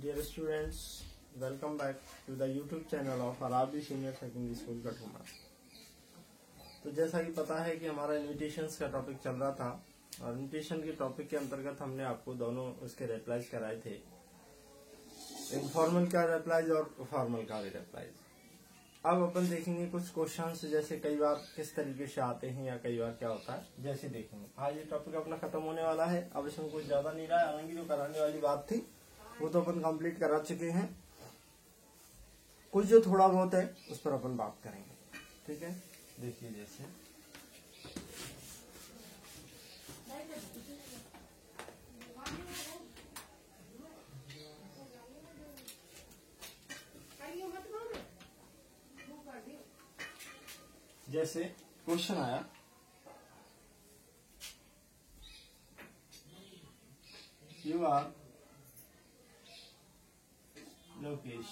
Dear students, welcome back to the YouTube channel of Arabi Senior Secondary School Kathua. तो जैसा कि पता है कि हमारा इन्विटेशंस का टॉपिक चल रहा था और इन्विटेशन के टॉपिक के अंतर्गत हमने आपको दोनों उसके रिप्लाईज कराए थे, इनफॉर्मल का रिप्लाईज और फॉर्मल का भी रिप्लाईज। अब अपन देखेंगे कुछ क्वेश्चंस जैसे कई बार किस तरीके से आते हैं या कई बार क्या होता है जैसे देखेंगे। आज ये टॉपिक अपना खत्म होने वाला है, अब इसमें कुछ ज्यादा नहीं रहा है। हालांकि जो कराने वाली बात थी वो तो अपन कंप्लीट करा चुके हैं, कुछ जो थोड़ा बहुत है उस पर अपन बात करेंगे। ठीक है, देखिए जैसे क्वेश्चन आया यू आर लोकेश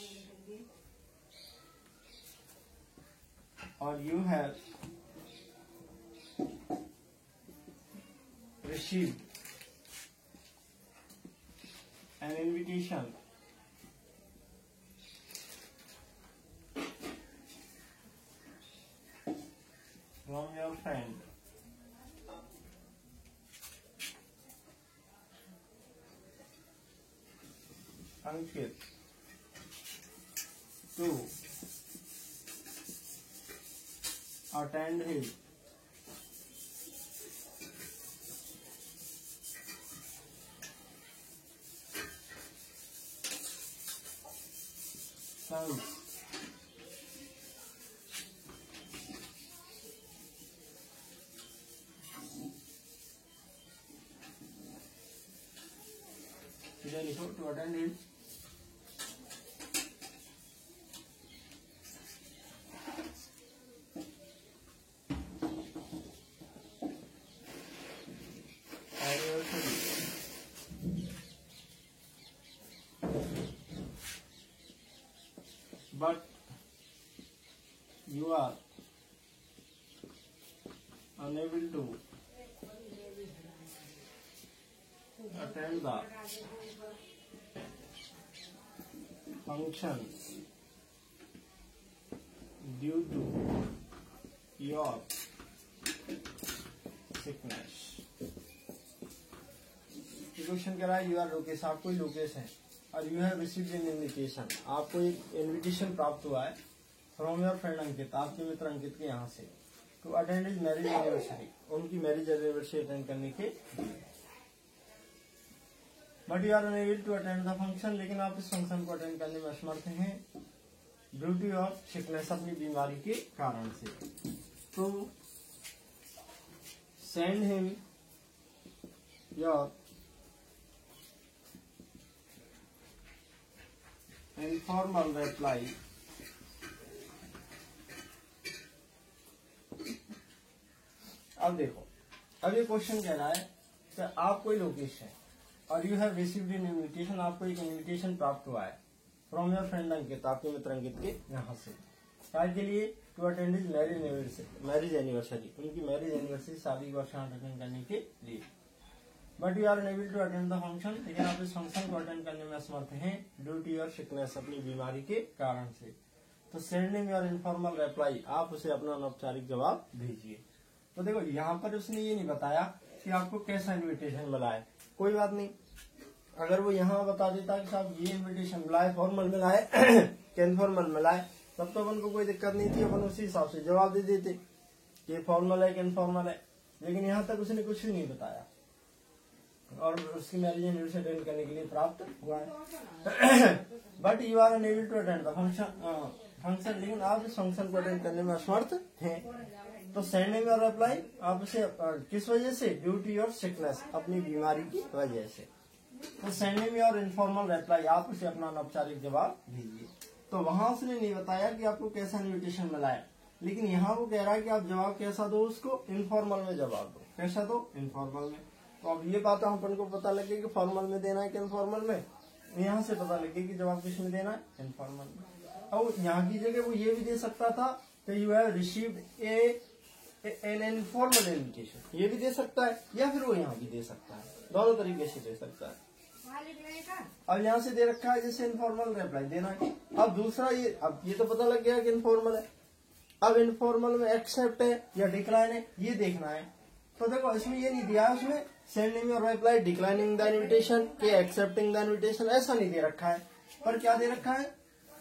और you have received an invitation from your friend Ankit to attend his son's to attend his but you are unable to attend the function due to your sickness। Question कह रहा है you are Lokesh, आप कोई लोकेश है और you have received an invitation, आपको एक invitation प्राप्त हुआ है फ्रॉम योर फ्रेंड अंकित, आपके मित्र अंकित के यहाँ से, to attend his marriage anniversary, उनकी मैरिज एनिवर्सरी अटेंड करने के। But you are unable to attend the function, लेकिन आप इस फंक्शन को अटेंड करने में असमर्थ हैं ड्यू टू योर सिकनेस, अपनी बीमारी के कारण से। तो send him your informal reply अब देखो, अब ये क्वेश्चन कह रहा है कि आप कोई लोकेश है और you have received an invitation, आपको एक इन्विटेशन प्राप्त हुआ है फ्रॉम योर फ्रेंड अंकित, आपके मित्र अंकित के यहाँ से, क्या के लिए? To attend his marriage anniversary, उनकी मैरिज एनिवर्सरी, शादी का वर्षगांठ अटेंड करने के लिए। But you are unable to attend the function, लेकिन आप इस फंक्शन को अटेंड करने में असमर्थ हैं ड्यू टू योर सिकनेस, अपनी बीमारी के कारण से। तो send him your informal reply, आप उसे अपना अनौपचारिक जवाब भेजिए। तो देखो यहाँ पर उसने ये नहीं बताया कि आपको कैसा इन्विटेशन मिला है, कोई बात नहीं, अगर वो यहाँ बता देता कि साहब ये इन्विटेशन मिला है, फॉर्मल मिला है कि इनफॉर्मल मिला है, तब तो अपन को कोई दिक्कत नहीं थी, अपन उसी हिसाब से जवाब दे देते कि ये फॉर्मल है कि इनफॉर्मल है। लेकिन यहाँ तक उसने कुछ भी नहीं बताया और उसकी मैरिज एनिवर्सरी अटेंड करने के लिए प्राप्त हुआ है। But you are unable to attend the function, लेकिन आप इस फंक्शन को अटेंड करने में असमर्थ हैं। तो सेंड हिम योर रिप्लाई, आप उसे किस वजह से? ड्यू टू योर सिकनेस, अपनी बीमारी की वजह से। तो send him your informal reply, आप उसे अपना अनौपचारिक जवाब दीजिए। तो वहां उसने नहीं बताया कि आपको कैसा इन्विटेशन मिला है, लेकिन यहाँ वो कह रहा है कि आप जवाब कैसा दो उसको? इनफॉर्मल में जवाब दो। कैसा दो? इनफॉर्मल में। तो अब ये बात अपन को पता लगे कि फॉर्मल में देना है कि इनफॉर्मल में, यहाँ से पता लगे कि जवाब किस में देना है? इनफॉर्मल में। अब यहाँ की जगह वो ये भी दे सकता था कि you have received an informal invitation, ये भी दे सकता है, या फिर वो यहाँ भी दे सकता है, दोनों तरीके से दे सकता है। अब यहाँ से दे रखा है जैसे इनफॉर्मल रिप्लाई देना है। अब दूसरा अब ये तो पता लग गया कि इनफॉर्मल है। अब इनफॉर्मल में एक्सेप्ट है या डिक्लाइन है ये देखना है। तो देखो इसमें ये नहीं दिया, उसमें sending your reply, declining the invitation के एक्सेप्टिंग द इन्विटेशन, ऐसा नहीं दे रखा है। पर क्या दे रखा है,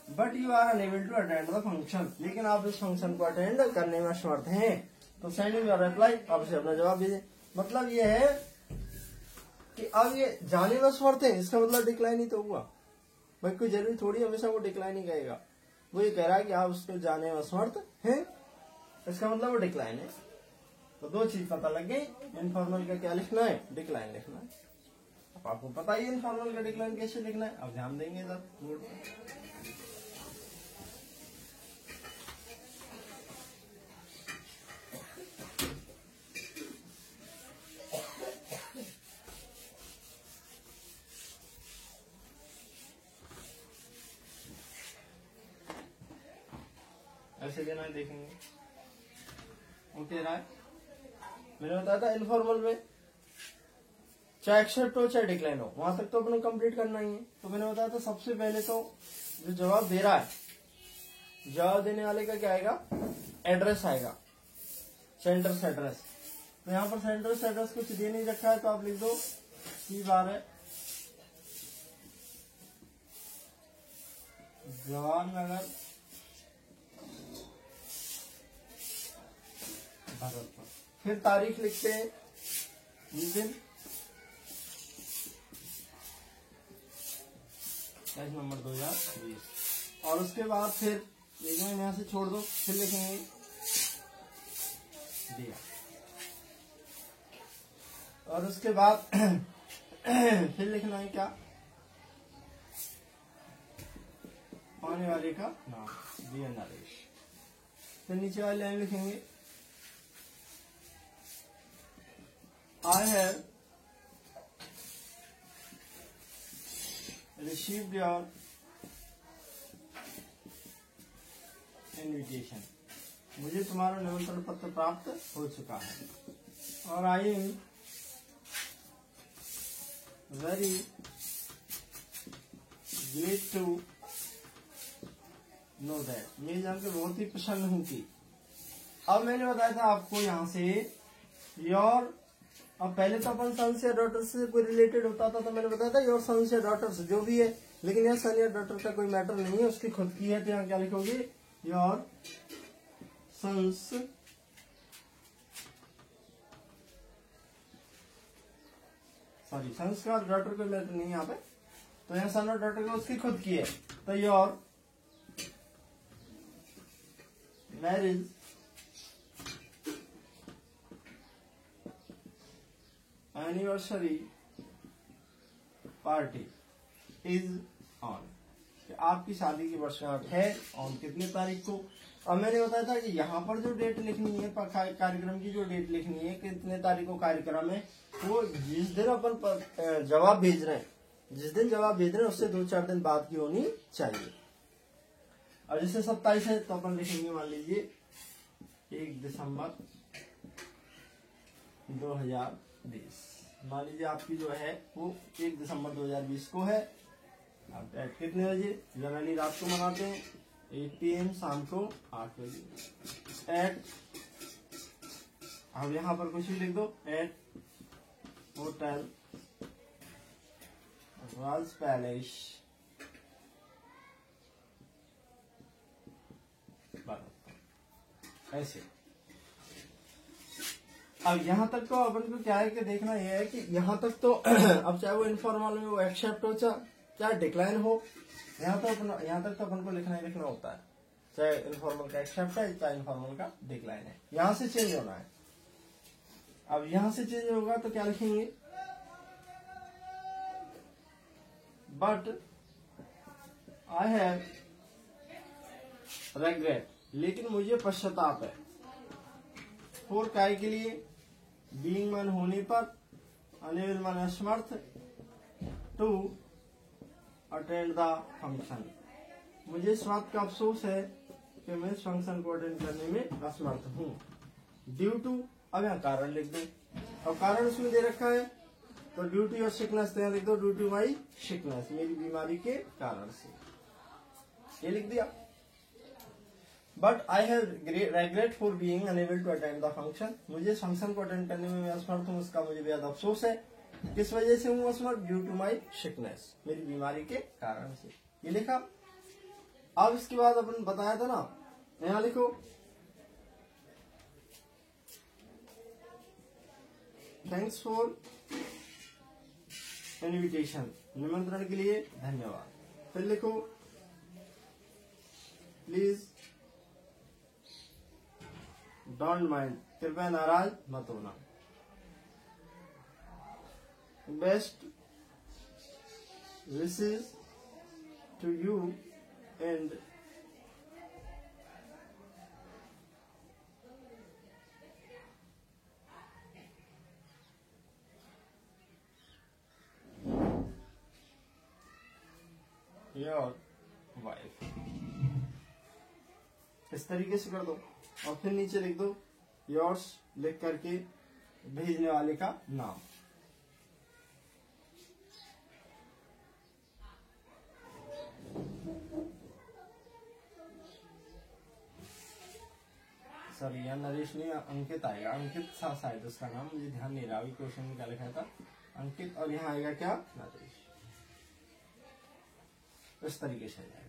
but you are unable to attend the function, लेकिन आप इस फंक्शन को अटेंड करने में असमर्थ हैं। तो सेंडिंग योर रिप्लाई, आप उसे अपना जवाब दीजिए। मतलब ये है कि अब ये जाने में असमर्थ है, इसका मतलब डिक्लाइन ही तो हुआ भाई। कोई जरूरी थोड़ी हमेशा वो डिक्लाइन ही कहेगा। वो ये कह रहा है कि आप उसको जाने में असमर्थ हैं, इसका मतलब वो डिक्लाइन है। तो दो चीज पता लग गई, इनफॉर्मल का क्या लिखना है, डिक्लाइन लिखना है। अब आपको पता ही इनफॉर्मल का डिक्लाइन कैसे लिखना है, अब ध्यान देंगे सर। ऐसे देना है, देखेंगे। ओके रहा है, मैंने बताया था इनफॉर्मल में चाहे एक्सेप्ट हो चाहे डिक्लाइन हो, वहां तक तो अपने कंप्लीट करना ही है। तो मैंने बताया था सबसे पहले तो जो जवाब दे रहा है, जवाब देने वाले का क्या आएगा, एड्रेस आएगा, सेंटर्स एड्रेस। तो यहाँ पर सेंटर्स एड्रेस कुछ दे नहीं रखा है, तो आप लिख दो सी बार है जवाहरनगर भरतपुर। फिर तारीख लिखते हैं जिस दिन, नंबर 2020, और उसके बाद फिर यहाँ से छोड़ दो, फिर लिखेंगे दिया, और उसके बाद फिर लिखना है क्या, आने वाले का नाम दिया नरेश। फिर नीचे वाली लाइन लिखेंगे I have received your invitation, मुझे तुम्हारा निमंत्रण पत्र प्राप्त हो चुका है, और I am very glad to know that, ये जानकर बहुत ही प्रसन्न हूं कि। अब मैंने बताया था आपको यहाँ से योर, अब पहले तो अपन सन्स या डॉटर्स से कोई रिलेटेड होता था, तो मैंने बताया था योर सन्स या डॉटर्स जो भी है, लेकिन यहाँ सन या डॉटर का कोई मैटर नहीं है, उसकी खुद की है। तो यहाँ क्या लिखोगे, योर सन्स सॉरी सन्स का डॉटर कोई मैटर नहीं है यहाँ पे, तो यहाँ सन और डॉटर का उसकी खुद की है। तो your marriage anniversary party is on, आपकी शादी की वर्षगांठ है ऑन कितने तारीख को। अब मैंने बताया था कि यहाँ पर जो डेट लिखनी है, कार्यक्रम की जो डेट लिखनी है, कितने तारीख को कार्यक्रम है, वो जिस दिन अपन जवाब भेज रहे हैं, जिस दिन जवाब भेज रहे हैं उससे 2-4 दिन बाद की होनी चाहिए। और जैसे 27 है तो अपन लिखेंगे, मान लीजिए 1 दिसंबर 2020, मान लीजिए आपकी जो है वो 1 दिसंबर 2020 को है। अब कितने बजे, जनरली रात को मनाते हैं 8 PM, शाम को 8 बजे एट, अब यहाँ पर कुछ भी लिख दो, एट होटल राज पैलेस ऐसे। अब यहाँ तक तो अपन को क्या है कि देखना यह है कि यहाँ तक तो अब चाहे वो इनफॉर्मल में वो एक्सेप्ट हो चाहे डिक्लाइन हो, यहाँ तक तो अपन को लिखना ही लिखना होता है, चाहे इनफॉर्मल का एक्सेप्ट है चाहे इनफॉर्मल का डिक्लाइन है। यहाँ से चेंज होना है। अब यहाँ से चेंज होगा तो क्या लिखेंगे, बट आई हैव रेग्रेट, लेकिन मुझे पश्चाताप है, फॉर काय के लिए, बीइंग मन होने पर, अनेबल मन असमर्थ, टू अटेंड द फंक्शन, मुझे इस बात का अफसोस है कि मैं इस फंक्शन को अटेंड करने में असमर्थ हूँ। ड्यू टू, अब यहाँ कारण लिख दो, और कारण उसमें दे रखा है तो ड्यू टू योर सिकनेस, तो यहाँ लिख दो ड्यू टू माई सिकनेस, मेरी बीमारी के कारण से, ये लिख दिया। But I have regret for being unable to attend the function, मुझे फंक्शन को अटेंड करने में मैं असमर्थ हूँ, उसका मुझे बेहद अफसोस है। किस वजह से हूँ असमर्थ? ड्यू टू माई सिकनेस, मेरी बीमारी के कारण से, ये लिखा। अब इसके बाद अपन बताया था ना, यहाँ लिखो थैंक्स फॉर इनविटेशन, निमंत्रण के लिए धन्यवाद। फिर लिखो प्लीज डोंट माइंड, कृपया नाराज मत होना। Best wishes to you and your wife, इस तरीके से कर दो। और फिर नीचे लिख दो योर्स लिख करके भेजने वाले का नाम। सॉरी यहाँ नरेश नहीं, अंकित आएगा, अंकित था शायद उसका नाम, मुझे ध्यान नहीं रहा अभी क्वेश्चन में क्या लिखा था, अंकित, और यहाँ आएगा क्या? नरेश। इस तरीके से आएगा।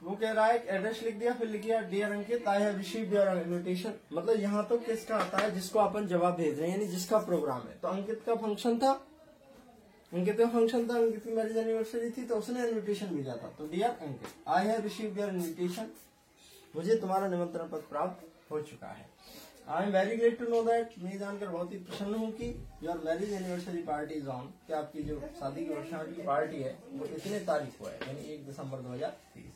वो कह रहा है एड्रेस लिख दिया, फिर लिख दिया dear Ankit I have received your invitation, मतलब यहाँ तो किसका आता है? जिसको अपन जवाब भेज रहे हैं, यानी जिसका प्रोग्राम है। तो अंकित का फंक्शन था, अंकित का फंक्शन था, अंकित की मैरिज एनिवर्सरी थी, तो उसने इनविटेशन भेजा था। तो dear Ankit I have received your invitation, मुझे तुम्हारा निमंत्रण पत्र प्राप्त हो चुका है। I am very glad to know that, मैं जानकर बहुत ही प्रसन्न हूँ कि your marriage anniversary party is on, कि आपकी जो शादी की वर्षगांठ की पार्टी है वो इतने तारीख को है, यानी 1 दिसंबर 2030।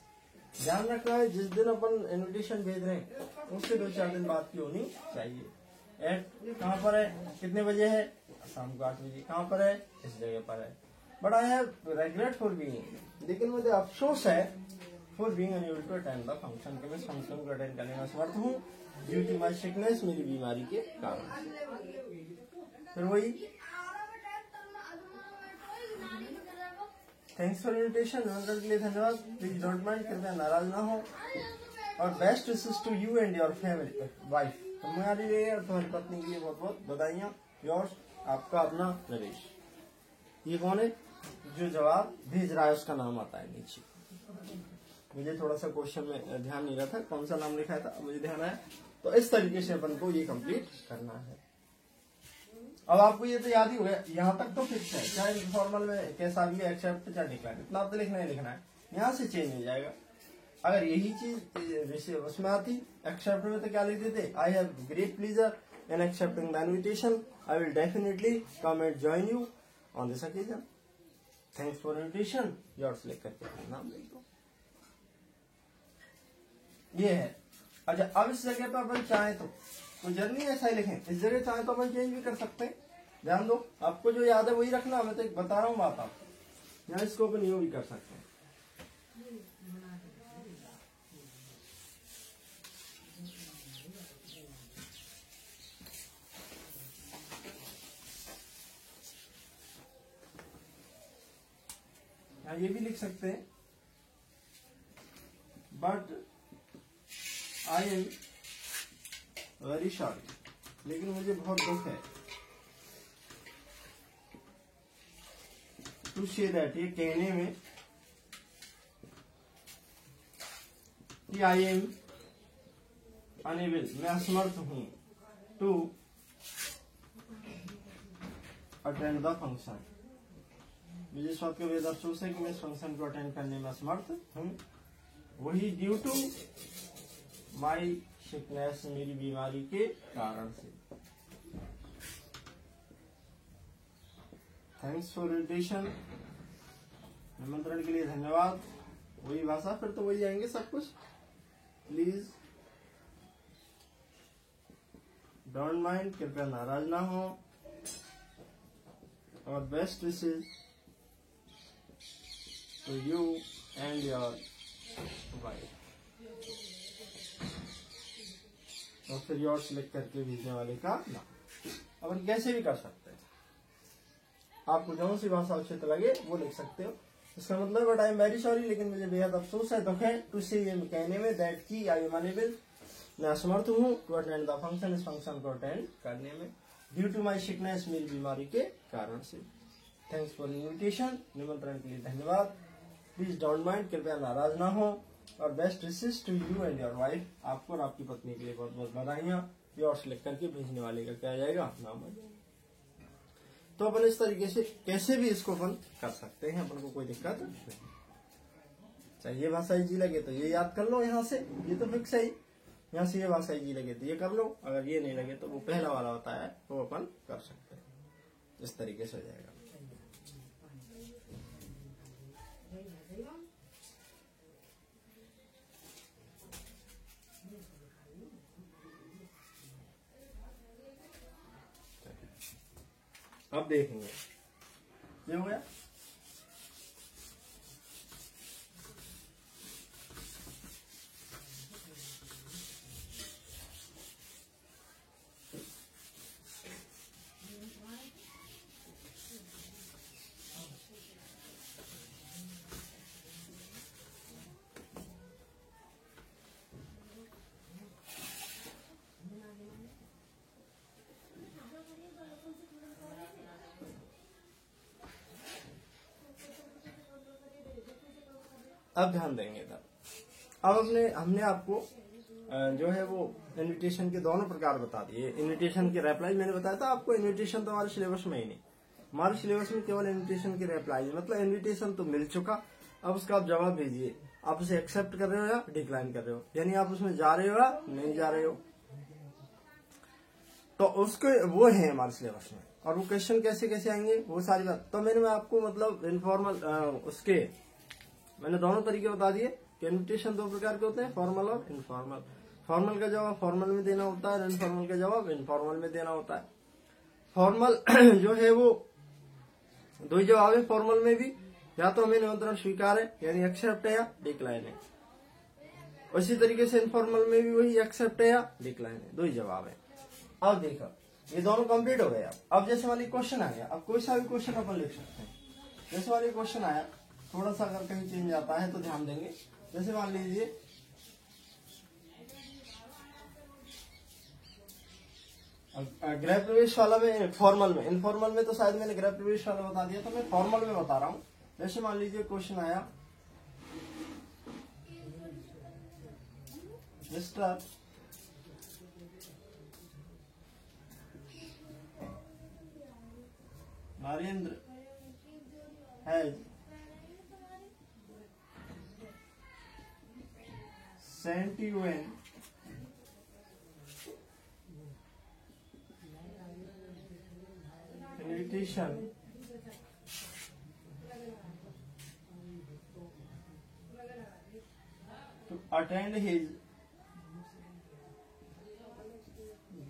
ध्यान रखना है जिस दिन अपन इनविटेशन भेज रहे हैं उससे 2-4 दिन बाद की होनी चाहिए। एट कहाँ पर है, कितने बजे है? शाम को 8 बजे। कहाँ पर है? इस जगह पर है। But I have regret for being, लेकिन मुझे अफसोस है for being unable to attend the function, के मैं फंक्शन को अटेंड करने में असमर्थ हूँ ड्यू टू माई सिकनेस, मेरी बीमारी के कारण। फिर वही थैंक्स फॉर इन्विटेशन, निमंत्रण के लिए धन्यवाद, प्लीज डोंट माइंड, कृपया नाराज ना हो, और best wishes to you and your family wife, तुम्हारे लिए और तुम्हारी पत्नी के लिए बहुत बहुत बधाइयाँ। योर्स, आपका अपना नरेश। ये कौन है? जो जवाब भेज रहा है उसका नाम आता है नीचे। मुझे थोड़ा सा क्वेश्चन में ध्यान नहीं रहा था कौन सा नाम लिखा था, मुझे ध्यान आया। तो इस तरीके से अपन को ये कंप्लीट करना है। अब आपको ये तो याद ही हो गया, यहाँ तक तो फिक्स है, चाहे फॉर्मल में कैसा भी एक्सेप्ट चाहे डिक्लाइन, इतना तो लिखना ही लिखना है, यहाँ से चेंज हो जाएगा। अगर यही चीज उसमें आती एक्सेप्ट में तो क्या लिख देते? I have great pleaser in accepting the invitation, I will definitely come and join you on this occasion, thanks for invitation, yours लिख करके नाम लिख दो। ये है। अच्छा, अब इस जगह पर अपन चाहे तो जर्नी ऐसा ही लिखें, इस जगह चाहे तो अपन चेंज भी कर सकते हैं। ध्यान दो, आपको जो याद है वही रखना, मैं तो एक बता रहा हूँ बात आप, यहाँ इसको अपन यूं भी कर सकते हैं। यहाँ ये भी लिख सकते हैं, but I am very sorry, लेकिन मुझे बहुत दुख है टू से दैट, ये कहने में कि आई एम अनेबल, मैं असमर्थ हूं, टू अटेंड द फंक्शन, मुझे इस बात का बेहद अफसोस है कि मैं इस फंक्शन को अटेंड करने में असमर्थ हूं, वही ड्यू टू माई सिकनेस, मेरी बीमारी के कारण से। थैंक्स फॉर इन्विटेशन, निमंत्रण के लिए धन्यवाद, वही भाषा, फिर तो वही आएंगे सब कुछ। प्लीज डोंट माइंड, कृपया नाराज ना हो, और best wishes to you and your wife, और फिर योर सिलेक्ट करके भेजने वाले का नाम। अपन कैसे भी कर सकते हैं, आपको जो सी भाषा उचित लगे वो लिख सकते हो। इसका मतलब but I am very sorry, लेकिन मुझे बेहद अफसोस है, दुख है टू से ये कहने में दैट की आई एम अनेबल, मैं असमर्थ हूँ टू अटेंड द फंक्शन, इस फंक्शन को अटेंड करने में, ड्यू टू माई सिकनेस, मेरी बीमारी के कारण से। थैंक्स फॉर इन्विटेशन, निमंत्रण के लिए धन्यवाद। प्लीज डोंट माइंड, कृपया नाराज ना हो, और best wishes to you and your wife, आपको और आपकी पत्नी के लिए बहुत बहुत बधाइयाँ। योर्स लिख करके भेजने वाले का क्या आ जाएगा, नाम आ जाएगा। तो अपन इस तरीके से कैसे भी इसको अपन कर सकते हैं, अपन को कोई दिक्कत नहीं। चाहे ये भाषा इजी लगे तो ये याद कर लो यहाँ से, ये तो फिक्स है ही, यहाँ से ये भाषा इजी लगे तो ये कर लो, अगर ये नहीं लगे तो वो पहला वाला होता है वो अपन कर सकते हैं। इस तरीके से हो जाएगा। अब देखेंगे ये हो गया। अब ध्यान देंगे इधर। अब हमने आपको जो है वो इन्विटेशन के दोनों प्रकार बता दिए। इन्विटेशन की रिप्लाई मैंने बताया था आपको, इन्विटेशन तो हमारे सिलेबस में ही नहीं, हमारे सिलेबस में केवल इन्विटेशन की रिप्लाई, मतलब इन्विटेशन तो मिल चुका, अब उसका आप जवाब भेजिए, आप उसे एक्सेप्ट कर रहे हो या डिक्लाइन कर रहे हो, यानी आप उसमें जा रहे हो या नहीं जा रहे हो, तो उसके वो है हमारे सिलेबस में। और वो क्वेश्चन कैसे कैसे आएंगे वो सारी बात तो मैं आपको मतलब इनफॉर्मल उसके मैंने दोनों तरीके बता दिए कि इन्विटेशन दो प्रकार के होते हैं, फॉर्मल और इनफॉर्मल। फॉर्मल का जवाब फॉर्मल में देना होता है, इनफॉर्मल का जवाब इनफॉर्मल में देना होता है। फॉर्मल जो है वो दो जवाब है फॉर्मल में भी, या तो हमें निमंत्रण स्वीकार है यानी एक्सेप्ट है या डिक्लाइन है, उसी तरीके से इनफॉर्मल में भी वही एक्सेप्ट है या डिक्लाइन है, दो ही जवाब है। अब देखो ये दोनों कंप्लीट हो गए। अब जैसे वाली क्वेश्चन आ गया, अब कोई सा भी क्वेश्चन अपन लिख सकते हैं। जैसे वाली क्वेश्चन आया, थोड़ा सा अगर कहीं चेंज आता है तो ध्यान देंगे। जैसे मान लीजिए गृह प्रवेश वाला में फॉर्मल में, इनफॉर्मल में तो शायद मैंने गृह प्रवेश वाला बता दिया, तो मैं फॉर्मल में बता रहा हूं। जैसे मान लीजिए क्वेश्चन आया, mister Narendra has sent you an invitation to attend his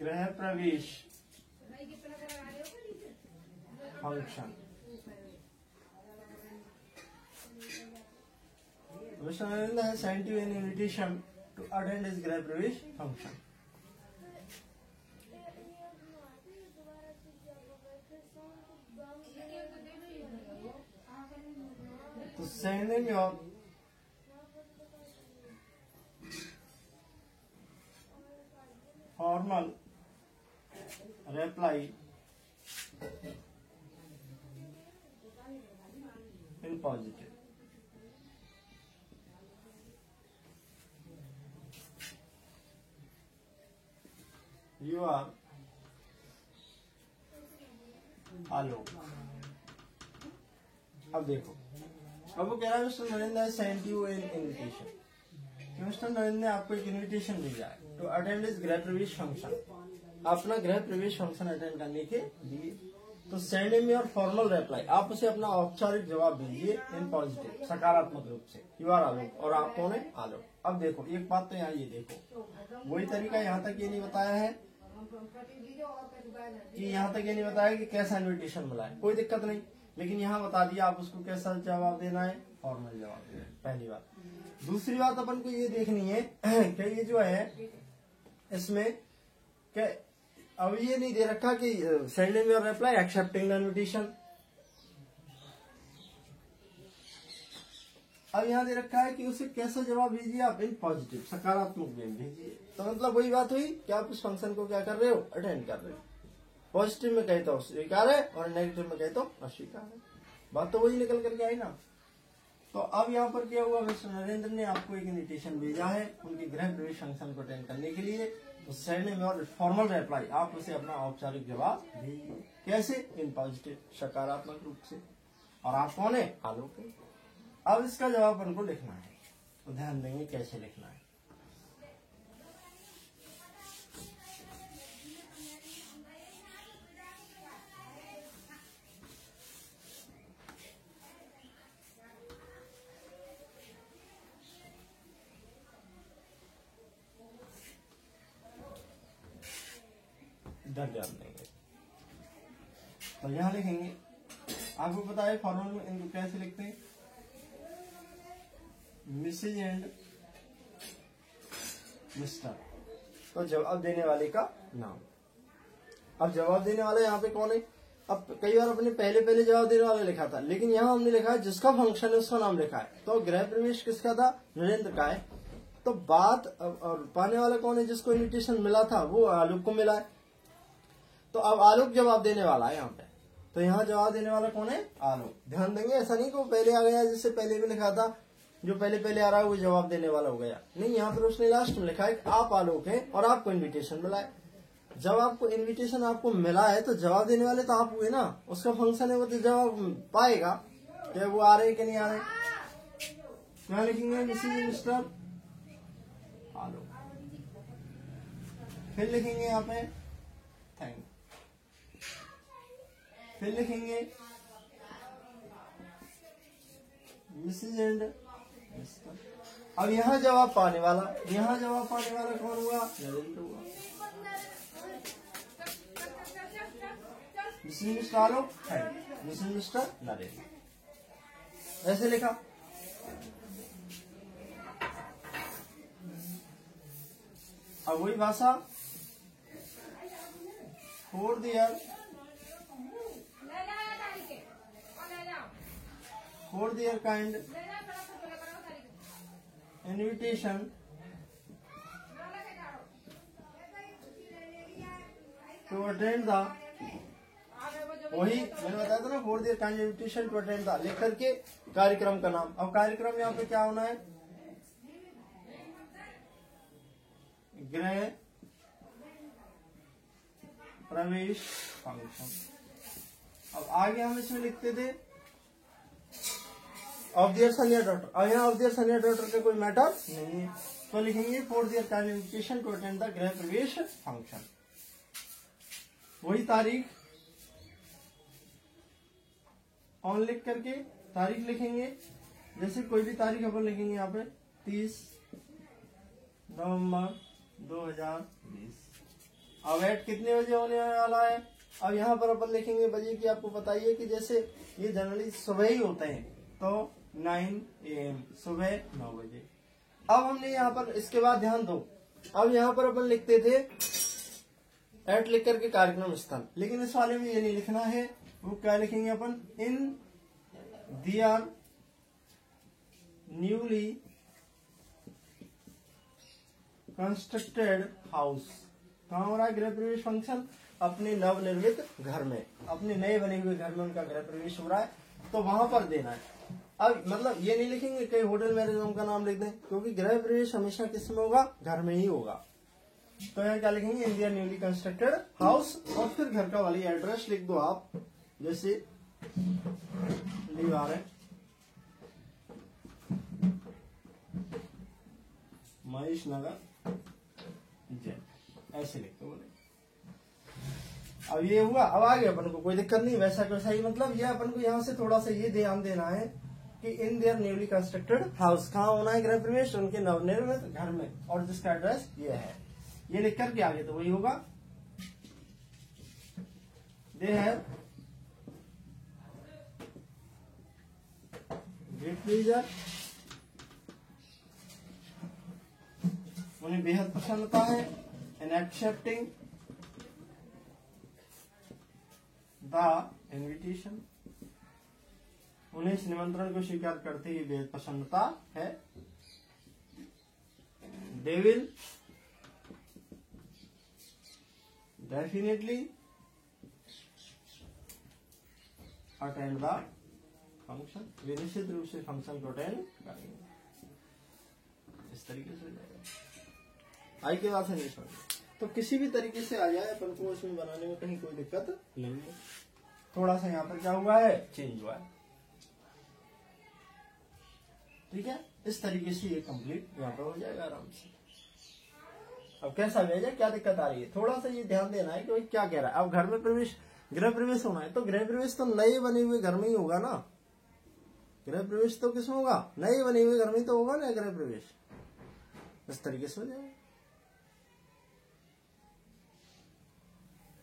गृह प्रवेश function. Mr. Narendra has sent you an invitation to attend his Grah Pravesh function. To send him your formal reply in positive. You are alone. अब देखो, अब वो कह रहा है mister Narendra has sent you an invitation. Mister Narendra ने आपको एक इन्विटेशन भेजा है टू अटेंड इस गृह प्रवेश फंक्शन, अपना गृह प्रवेश फंक्शन अटेंड करने के लिए। तो send him your formal reply, आप उसे अपना औपचारिक जवाब भेजिए इन पॉजिटिव, सकारात्मक रूप से। यू आर आलोक, और आप कौन है, आलोक। अब देखो एक बात तो यहाँ ये देखो, वही तरीका यहाँ तक ये नहीं बताया है कि यहाँ तक ये नहीं बताया कि कैसा इन्विटेशन मिला है, कोई दिक्कत नहीं, लेकिन यहाँ बता दिया आप उसको कैसा जवाब देना है, फॉर्मल जवाब देना है, पहली बात। दूसरी बात अपन को ये देखनी है कि ये जो है इसमें अब ये नहीं दे रखा कि sending your reply accepting the invitation. अब यहाँ दे रखा है कि उसे कैसा जवाब भेजिए आप, इन पॉजिटिव, सकारात्मक वे में भेजिए। तो मतलब वही बात हुई कि आप उस फंक्शन को क्या कर रहे हो, अटेंड कर रहे हो। पॉजिटिव में कहे तो स्वीकार है और नेगेटिव में कहे तो अस्वीकार है। बात तो वही निकल करके आई ना। तो अब यहाँ पर क्या हुआ, मिस्टर नरेंद्र ने आपको एक इन्विटेशन भेजा है उनके गृह प्रवेश फंक्शन को अटेंड करने के लिए। उस सेंडिंग और फॉर्मल रिप्लाई, आप उसे अपना औपचारिक जवाब भेजिए। कैसे, इन पॉजिटिव, सकारात्मक रूप से। और आप कौन है, आलोक है। अब इसका जवाब उनको लिखना है, तो ध्यान देंगे कैसे लिखना है। इधर ध्यान देंगे, तो यहां लिखेंगे। आपको पता है फॉर्मल में इनको कैसे लिखते हैं, मिसेज एंड मिस्टर। तो जवाब देने वाले का नाम। अब जवाब देने वाला यहाँ पे कौन है। अब कई बार अपने पहले जवाब देने वाला लिखा था, लेकिन यहाँ हमने लिखा है जिसका फंक्शन है उसका नाम लिखा है। तो गृह प्रवेश किसका था, नरेंद्र का है। तो बात और पाने वाला कौन है, जिसको इन्विटेशन मिला था वो आलोक को मिला है। तो अब आलोक जवाब देने वाला है यहाँ पे। तो यहाँ जवाब देने वाला कौन है, आलोक। ध्यान देंगे, ऐसा नहीं कि वो पहले आ गया, जिससे पहले भी लिखा था जो पहले आ रहा है वो जवाब देने वाला हो गया। नहीं, यहाँ पर उसने लास्ट में लिखा है कि आप आलोक हैं और आपको इन्विटेशन मिला है। जब आपको इन्विटेशन आपको मिला है तो जवाब देने वाले तो आप हुए ना। उसका फंक्शन है वो तो जवाब पाएगा कि वो आ रहे कि नहीं आ रहे। क्या लिखेंगे, मिसेज मिस्टर आलोक। फिर लिखेंगे यहाँ पे थैंक। फिर लिखेंगे मिसेज एंड मिस्टर। अब यहाँ जवाब पाने वाला कौन हुआ, नरेंद्र हुआ। मिसेज मिस्टर आलोक है, मिसेज मिस्टर नरेंद्र। ऐसे लिखा। अब वही भाषा for their kind invitation to attend the, वही मैंने बताया था ना, for their kind invitation to attend the, लिख करके कार्यक्रम का नाम। अब कार्यक्रम यहाँ पे क्या होना है, गृह प्रवेश फंक्शन। अब आगे हम इसमें लिखते थे ऑफ देयर सन या डॉटर। अब यहाँ ऑफ देयर सन या डॉटर का कोई मैटर नहीं है, तो लिखेंगे for their kind invitation to attend the गृह प्रवेश फंक्शन। वही तारीख ऑन लिख करके तारीख लिखेंगे। जैसे कोई भी तारीख अपन लिखेंगे यहाँ पे 30 नवंबर 2020। अब एट कितने बजे होने वाला है। अब यहाँ पर अपन लिखेंगे बजे की, आपको बताइए कि जैसे ये जनरली सुबह ही होते हैं, तो 9 AM, सुबह 9 बजे। अब हमने यहाँ पर इसके बाद ध्यान दो, अब यहाँ पर अपन लिखते थे एट लिख करके कार्यक्रम स्थल, लेकिन इस वाले में ये नहीं लिखना है। वो क्या लिखेंगे अपन, इन दियर न्यूली कंस्ट्रक्टेड हाउस। कहाँ हो रहा है गृह प्रवेश फंक्शन, अपने नवनिर्मित घर में, अपने नए बने हुए घर में उनका गृह प्रवेश हो रहा है, तो वहां पर देना है। अब मतलब ये नहीं लिखेंगे कहीं होटल मैरिज होम का नाम लिख दें, क्योंकि गृह प्रवेश हमेशा किस में होगा, घर में ही होगा। तो यहाँ क्या लिखेंगे, इंडिया न्यूली कंस्ट्रक्टेड हाउस, और फिर घर का वाली एड्रेस लिख दो आप, जैसे दीवार है महेश नगर जय, ऐसे लिख दो। अब ये हुआ। अब आगे अपन को कोई दिक्कत नहीं, वैसा कैसा ही, मतलब ये अपन को यहाँ से थोड़ा सा ये ध्यान देना है कि in their newly constructed house, कहाँ होना है गृह प्रवेश, उनके नवनिर्मित घर में, और जिसका एड्रेस ये है, ये लिख करके आगे तो वही होगा। दे हैव ग्रेट प्लेजर, उन्हें बेहद प्रसन्नता है, इन एक्सेप्टिंग द इन्विटेशन, उन्हें इस निमंत्रण को स्वीकार करते ही बेहद प्रसन्नता है। They will definitely attend the function, वे निश्चित रूप से फंक्शन को अटेंड करेंगे। इस तरीके से हो जाएगा। आई के बात है नहीं समझ, तो किसी भी तरीके से आ जाए अपन को इसमें बनाने में कहीं कोई दिक्कत नहीं है। थोड़ा सा यहाँ पर क्या हुआ है, चेंज हुआ है, ठीक है। इस तरीके से ये कंप्लीट यहाँ पर हो जाएगा आराम से। अब कैसा भेजा, क्या दिक्कत आ रही है, थोड़ा सा ये ध्यान देना है कि भाई क्या कह रहा है। अब घर में प्रवेश, गृह प्रवेश होना है, तो गृह प्रवेश तो नए बने हुए घर में ही होगा ना। गृह प्रवेश तो किसमें होगा, नए बने हुए घर में तो होगा ना गृह प्रवेश। इस तरीके से हो जाएगा,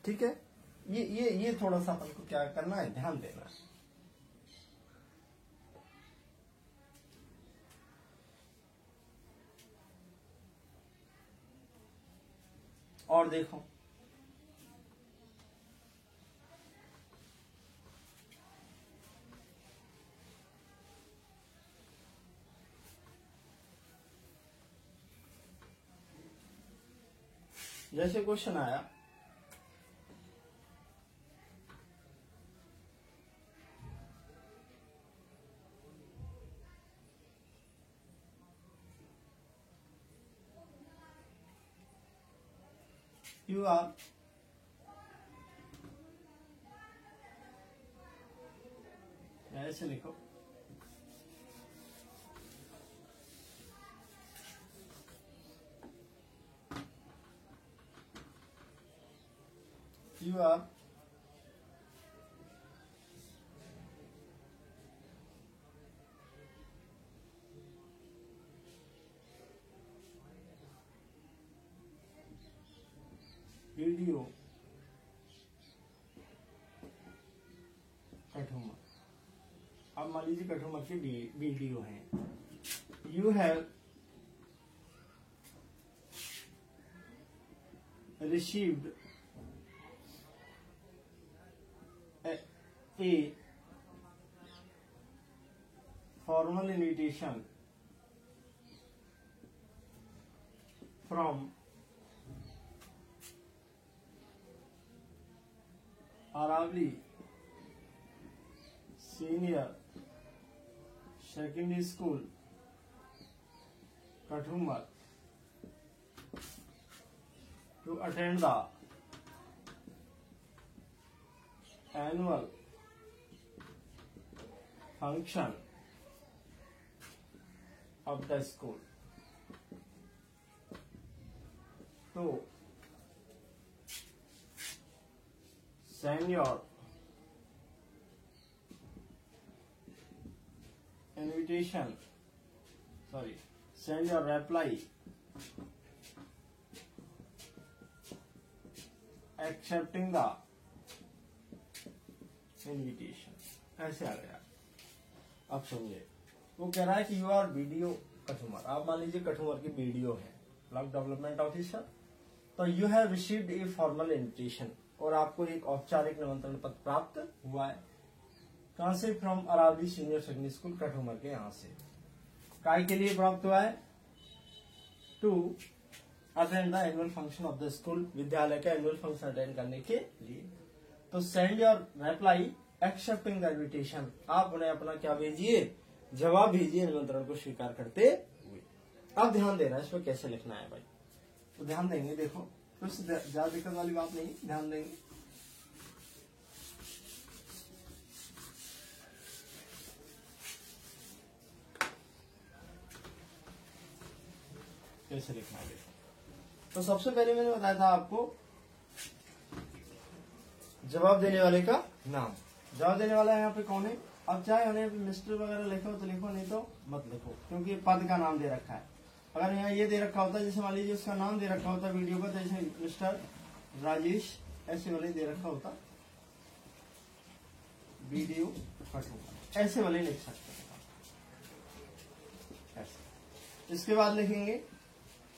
ठीक है। ये थोड़ा सा अपन को क्या करना है, ध्यान देना है। और देखो जैसे क्वेश्चन आया, यू आर ऐसे लिखो, you are वीडियो कठुमर। अब मान लीजिए कठुमर के वीडियो हैं। You have received a formal invitation from Aravali Senior Secondary School, Kathumar, to attend the annual function of the school. To send your invitation, send your reply accepting the invitation. ऐसे आ गया। अब समझे, वो कह रहा है कि यू आर वीडियो कठुमर। आप मान लीजिए कठुमर की वीडियो है, ब्लॉक डेवलपमेंट ऑफिसर, तो you have received a formal invitation, और आपको एक औपचारिक निमंत्रण पत्र प्राप्त हुआ है। कहां से, from Aravalli senior secondary school Kathumar के यहाँ से। काय के लिए प्राप्त हुआ है, to attend the annual function of the school, विद्यालय का एनुअल फंक्शन अटेंड करने के लिए। तो send your reply accepting the invitation, आप उन्हें अपना क्या भेजिए, जवाब भेजिए निमंत्रण को स्वीकार करते हुए। अब ध्यान देना इसमें कैसे लिखना है भाई, तो ध्यान देंगे। देखो कुछ ज्यादा दिक्कत वाली बात नहीं, ध्यान देंगे। कैसे लिखना है देखो। तो सबसे पहले मैंने बताया था आपको जवाब देने वाले का नाम। जवाब देने वाला यहाँ पे कौन है। अब चाहे उन्हें मिस्टर वगैरह लिखो तो लिखो, नहीं तो मत लिखो, क्योंकि पद का नाम दे रखा है। अगर यहाँ ये दे रखा होता, जैसे मान लीजिए उसका नाम दे रखा होता वीडियो का, जैसे मिस्टर राजेश ऐसे वाले दे रखा होता, वीडियो कठुमर ऐसे वाले लिख सकते हैं ऐसे। इसके बाद लिखेंगे,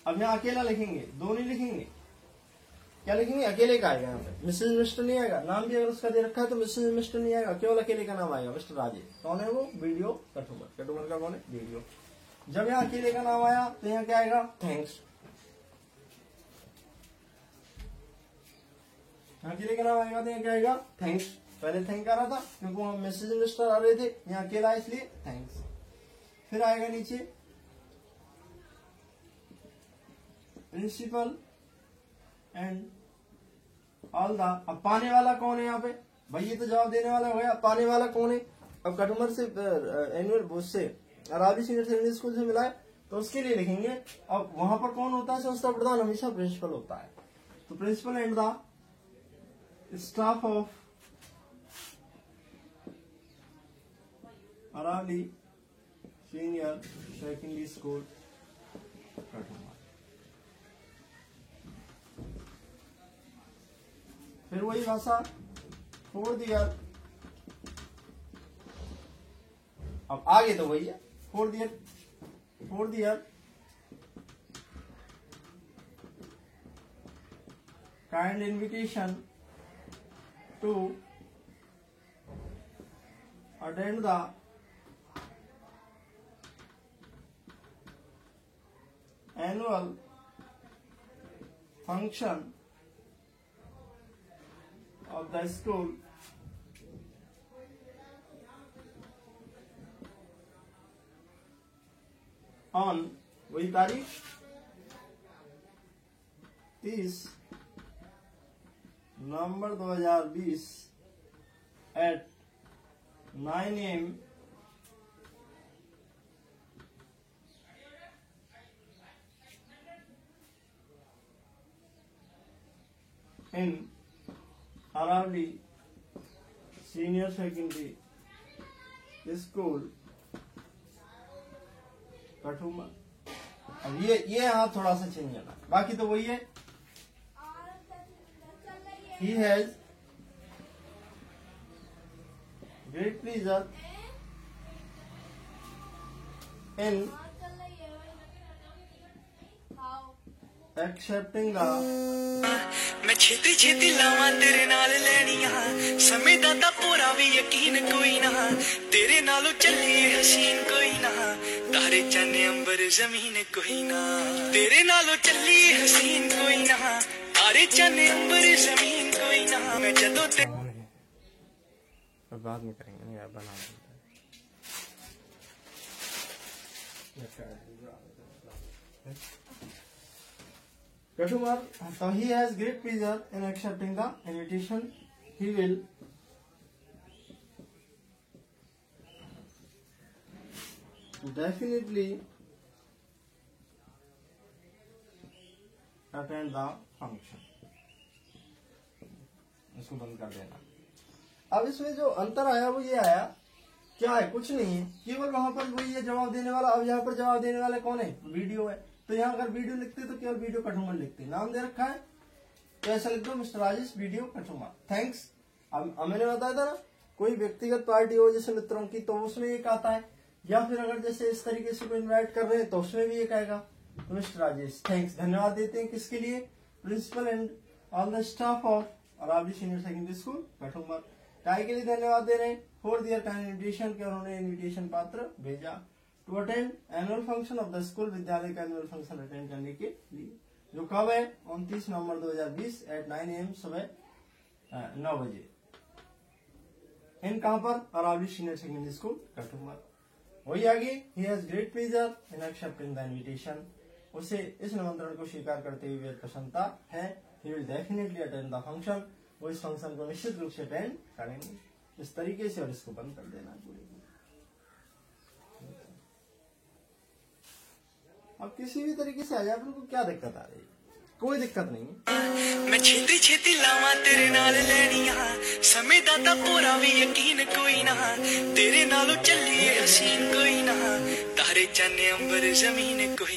अब यहाँ अकेला लिखेंगे, दो नहीं लिखेंगे, क्या लिखेंगे, अकेले का आएगा यहाँ पे, मिसेज मिस्टर नहीं आएगा। नाम भी अगर उसका दे रखा है तो मिसेज मिस्टर नहीं आएगा, केवल अकेले का नाम आएगा, मिस्टर राजेश। कौन है वो, वीडियो कठुमर। कठुमर का कौन है, वीडियो। जब यहाँ अकेले का नाम आया तो यहाँ क्या आएगा, थैंक्स। अकेले का नाम आएगा तो यहाँ क्या आएगा, थैंक्स। पहले थैंक आ रहा था क्योंकि वहां मिसेज मिस्टर आ रहे थे, यहाँ अकेला इसलिए थैंक्स। फिर आएगा नीचे प्रिंसिपल एंड ऑल द। अब पाने वाला कौन है यहाँ पे, भाई ये तो जवाब देने वाला हो गया, पाने वाला कौन है। अब कटुमर से एनुअल से अरावली सीनियर सेकेंडरी स्कूल से मिला है तो उसके लिए लिखेंगे। अब वहां पर कौन होता है, संस्था प्रधान हमेशा प्रिंसिपल होता है, तो principal and the staff of Aravalli senior secondary school Katumar. फिर वही भाषा फोर दियर, अब आगे तो वही है, for their kind invitation to attend the annual function of the school on वही तारीख 30 November 2020 at 9 AM in Aravalli senior secondary school Kathumar. अब ये यहाँ थोड़ा सा चेंज है, बाकी तो वही है। He has great pleasure in accepting the। मैं छेती छेती लावां तेरे नाल लैनियां, समय दा तां पूरा भी यकीन कोई ना, तेरे नालों चलिए हसीन कोई ना, तारे चन्ने अंबर जमीन कोई ना, तेरे नालों चलिए हसीन कोई ना, तारे चन्ने अंबर जमीन कोई ना। मैं जदों ते बाद में करेंगे ना यार, बना Kashumar, so he has great pleasure in accepting the invitation. He will definitely attend the function. इसको बंद कर देना। अब इसमें जो अंतर आया वो ये आया, क्या है, कुछ नहीं है, केवल वहां पर वही है जवाब देने वाला। अब यहाँ पर जवाब देने वाला कौन है, वीडियो है, तो यहाँ अगर वीडियो लिखते तो केवल वीडियो कठुमर लिखते। नाम दे रखा है तो ऐसा लिख दो, mister Rajesh video Kathumar, thanks. अब मैंने बताया था ना, कोई व्यक्तिगत पार्टी हो जैसे मित्रों की तो उसमें एक आता है, या फिर अगर जैसे इस तरीके से कोई इन्वाइट कर रहे हैं तो उसमें भी एक आएगा, तो मिस्टर राजेश थैंक्स, धन्यवाद देते हैं किसके लिए, principal and all the staff of Aravalli senior secondary school Kathumar. काय के लिए धन्यवाद दे रहे हैं, फॉर दियर काइंड इन्विटेशन, के उन्होंने इन्विटेशन पात्र भेजा, to attend annual function of the school, विद्यालय का एनुअल फंक्शन अटेंड करने के लिए, जो कब है 29 नवंबर 2020 at 9 AM सुबह 9 बजे। इन कहां पर, Aravalli senior secondary school Kathumar. वही आगे, he has great pleasure in accepting the invitation, उसे इस निमंत्रण को स्वीकार करते हुए प्रसन्नता है। He will definitely attend the function, वो इस फंक्शन को निश्चित रूप से अटेंड करेंगे। इस तरीके से, और इसको बंद कर देना पूरी। अब किसी भी तरीके से आ जाए, आपको क्या दिक्कत आ रही है, कोई दिक्कत नहीं है। मैं छेती छेती लावां तेरे नाल लैनियां, समय दा तां पूरा भी यकीन कोई ना, तेरे नालों चलिए हसीन कोई ना, तारे चन्ने अंबर जमीन कोई